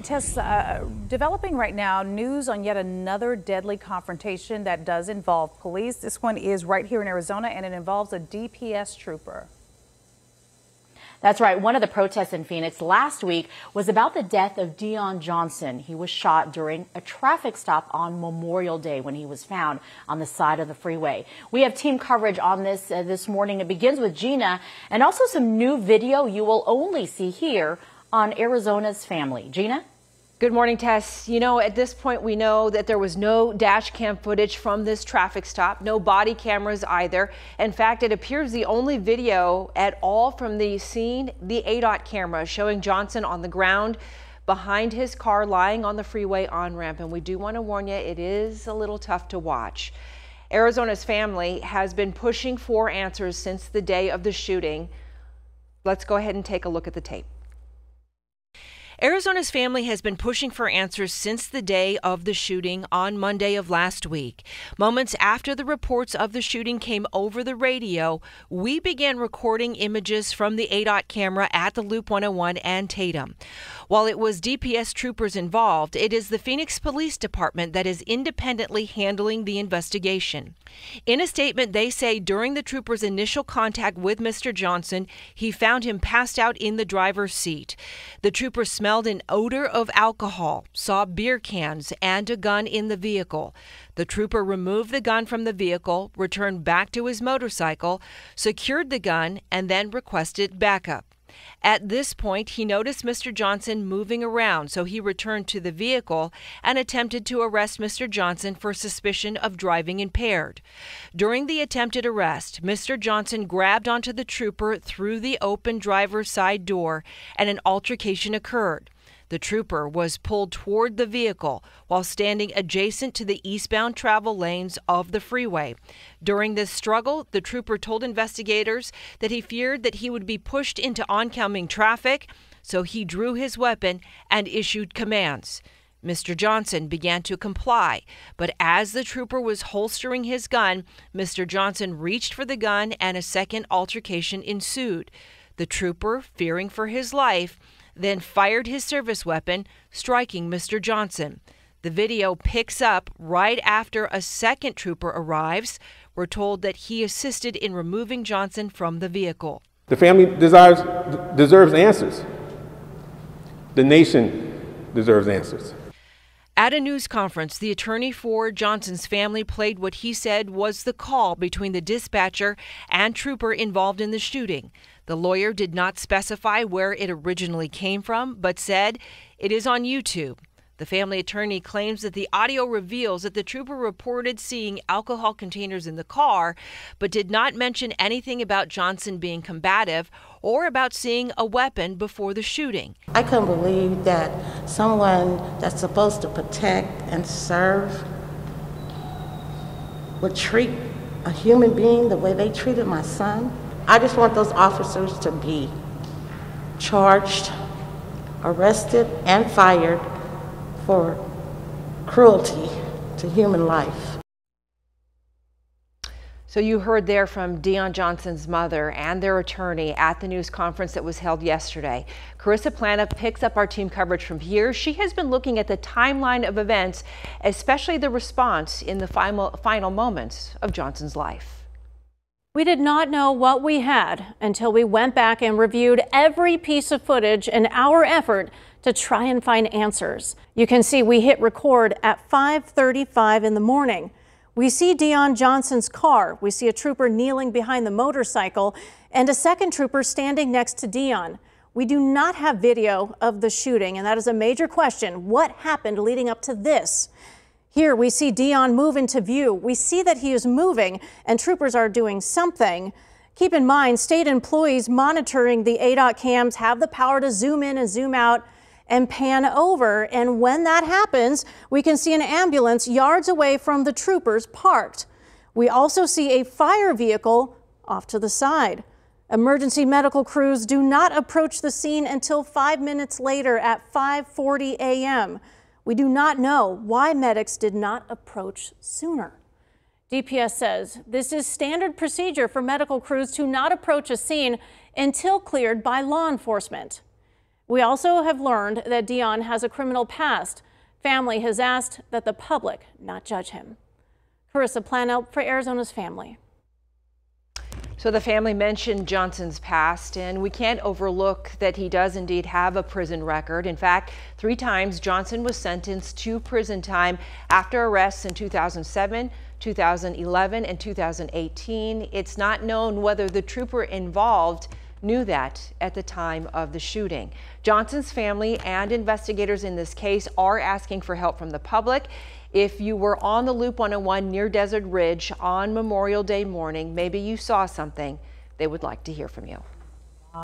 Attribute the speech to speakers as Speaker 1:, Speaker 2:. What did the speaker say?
Speaker 1: Tess, developing right now, news on yet another deadly confrontation that does involve police. This one is right here in Arizona, and it involves a DPS trooper.
Speaker 2: That's right. One of the protests in Phoenix last week was about the death of Dion Johnson. He was shot during a traffic stop on Memorial Day when he was found on the side of the freeway. We have team coverage on this morning. It begins with Gina and also some new video you will only see here on Arizona's Family. Gina?
Speaker 3: Good morning, Tess. You know, at this point, we know that there was no dash cam footage from this traffic stop, no body cameras either. In fact, it appears the only video at all from the scene, the ADOT camera showing Johnson on the ground behind his car lying on the freeway on-ramp. And we do want to warn you, it is a little tough to watch. Arizona's Family has been pushing for answers since the day of the shooting. Let's go ahead and take a look at the tape. Arizona's Family has been pushing for answers since the day of the shooting on Monday of last week. Moments after the reports of the shooting came over the radio, we began recording images from the ADOT camera at the Loop 101 and Tatum. While it was DPS troopers involved, it is the Phoenix Police Department that is independently handling the investigation. In a statement, they say during the troopers' initial contact with Mr. Johnson, he found him passed out in the driver's seat. The troopers smelled an odor of alcohol, saw beer cans and a gun in the vehicle. The trooper removed the gun from the vehicle, returned back to his motorcycle, secured the gun, and then requested backup. At this point, he noticed Mr. Johnson moving around, so he returned to the vehicle and attempted to arrest Mr. Johnson for suspicion of driving impaired. During the attempted arrest, Mr. Johnson grabbed onto the trooper through the open driver's side door, and an altercation occurred. The trooper was pulled toward the vehicle while standing adjacent to the eastbound travel lanes of the freeway. During this struggle, the trooper told investigators that he feared that he would be pushed into oncoming traffic, so he drew his weapon and issued commands. Mr. Johnson began to comply, but as the trooper was holstering his gun, Mr. Johnson reached for the gun and a second altercation ensued. The trooper, fearing for his life, then fired his service weapon, striking Mr. Johnson. The video picks up right after a second trooper arrives. We're told that he assisted in removing Johnson from the vehicle.
Speaker 4: The family deserves answers. The nation deserves answers.
Speaker 3: At a news conference, the attorney for Johnson's family played what he said was the call between the dispatcher and trooper involved in the shooting. The lawyer did not specify where it originally came from, but said it is on YouTube. The family attorney claims that the audio reveals that the trooper reported seeing alcohol containers in the car, but did not mention anything about Johnson being combative or about seeing a weapon before the shooting.
Speaker 5: I couldn't believe that someone that's supposed to protect and serve would treat a human being the way they treated my son. I just want those officers to be charged, arrested, and fired for cruelty to human life.
Speaker 3: So you heard there from Dion Johnson's mother and their attorney at the news conference that was held yesterday. Carissa Plana picks up our team coverage from here. She has been looking at the timeline of events, especially the response in the final moments of Johnson's life.
Speaker 6: We did not know what we had until we went back and reviewed every piece of footage in our effort to try and find answers. You can see we hit record at 5:35 in the morning. We see Dion Johnson's car. We see a trooper kneeling behind the motorcycle and a second trooper standing next to Dion. We do not have video of the shooting, and that is a major question. What happened leading up to this? Here we see Dion move into view. We see that he is moving and troopers are doing something. Keep in mind, state employees monitoring the ADOT cams have the power to zoom in and zoom out and pan over. And when that happens, we can see an ambulance yards away from the troopers parked. We also see a fire vehicle off to the side. Emergency medical crews do not approach the scene until 5 minutes later at 5:40 a.m. We do not know why medics did not approach sooner. DPS says this is standard procedure for medical crews to not approach a scene until cleared by law enforcement. We also have learned that Dion has a criminal past. Family has asked that the public not judge him. Carissa Plano for Arizona's Family.
Speaker 3: So the family mentioned Johnson's past, and we can't overlook that he does indeed have a prison record. In fact, 3 times Johnson was sentenced to prison time after arrests in 2007, 2011, and 2018. It's not known whether the trooper involved knew that at the time of the shooting. Johnson's family and investigators in this case are asking for help from the public. If you were on the Loop 101 near Desert Ridge on Memorial Day morning, maybe you saw something, they would like to hear from you.